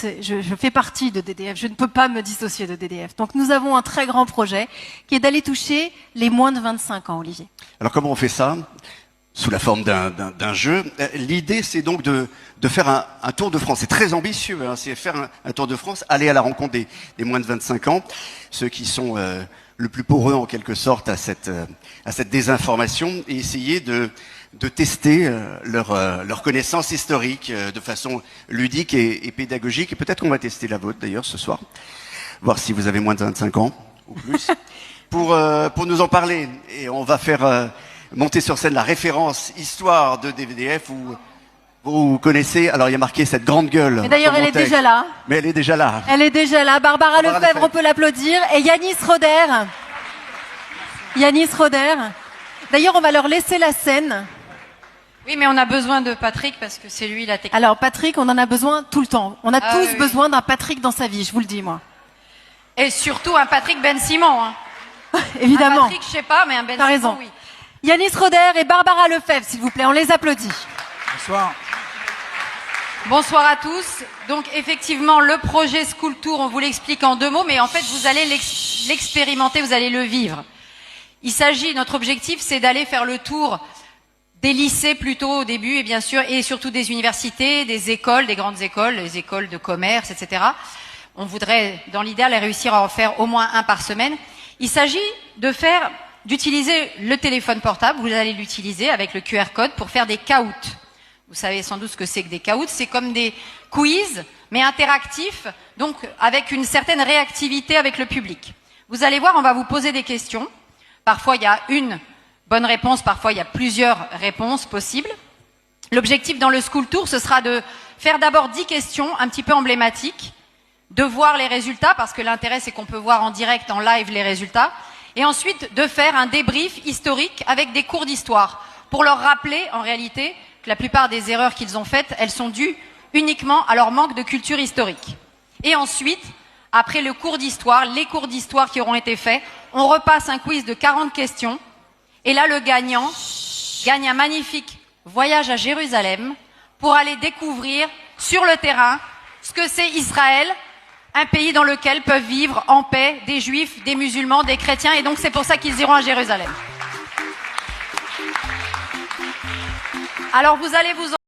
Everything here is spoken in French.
Je fais partie de DDF, je ne peux pas me dissocier de DDF. Donc nous avons un très grand projet qui est d'aller toucher les moins de 25 ans, Olivier. Alors comment on fait ça? Sous la forme d'un jeu. L'idée, c'est donc de faire un Tour de France. C'est très ambitieux, hein, c'est faire un Tour de France, aller à la rencontre des moins de 25 ans, ceux qui sont le plus poreux en quelque sorte à cette désinformation, et essayer de tester leur connaissance historique de façon ludique et pédagogique. Et peut-être qu'on va tester la vôtre d'ailleurs ce soir, voir si vous avez moins de 25 ans ou plus, pour nous en parler. Et on va faire monter sur scène la référence histoire de DDF où vous connaissez. Alors il y a marqué cette grande gueule. Et d'ailleurs elle est déjà là. Mais elle est déjà là. Elle est déjà là. Barbara Lefebvre, on peut l'applaudir. Et Yanis Roder. Yanis Roder. D'ailleurs on va leur laisser la scène. Oui, mais on a besoin de Patrick parce que c'est lui la technique. Alors Patrick, on en a besoin tout le temps. On a tous besoin d'un Patrick dans sa vie, je vous le dis moi. Et surtout un Patrick Ben Simon. Hein. Évidemment. Un Patrick, je sais pas, mais un Ben Simon, raison. oui. Yanis Roder et Barbara Lefebvre, s'il vous plaît, on les applaudit. Bonsoir. Bonsoir à tous. Donc effectivement, le projet School Tour, on vous l'explique en 2 mots, mais en fait vous allez l'expérimenter, vous allez le vivre. Il s'agit, notre objectif, c'est d'aller faire le tour des lycées plutôt au début, et bien sûr, et surtout des universités, des écoles, des grandes écoles, les écoles de commerce, etc. On voudrait, dans l'idéal, réussir à en faire au moins un par semaine. Il s'agit d'utiliser le téléphone portable. Vous allez l'utiliser avec le QR code pour faire des caouts. Vous savez sans doute ce que c'est que des caouts. C'est comme des quiz, mais interactifs, donc avec une certaine réactivité avec le public. Vous allez voir, on va vous poser des questions. Parfois, il y a une bonne réponse, parfois il y a plusieurs réponses possibles. L'objectif dans le School Tour, ce sera de faire d'abord 10 questions un petit peu emblématiques, de voir les résultats, parce que l'intérêt c'est qu'on peut voir en direct, en live les résultats, et ensuite de faire un débrief historique avec des cours d'histoire, pour leur rappeler en réalité que la plupart des erreurs qu'ils ont faites, elles sont dues uniquement à leur manque de culture historique. Et ensuite, après le cours d'histoire, les cours d'histoire qui auront été faits, on repasse un quiz de 40 questions. Et là, le gagnant gagne un magnifique voyage à Jérusalem pour aller découvrir sur le terrain ce que c'est Israël, un pays dans lequel peuvent vivre en paix des juifs, des musulmans, des chrétiens. Et donc, c'est pour ça qu'ils iront à Jérusalem. Alors, vous allez vous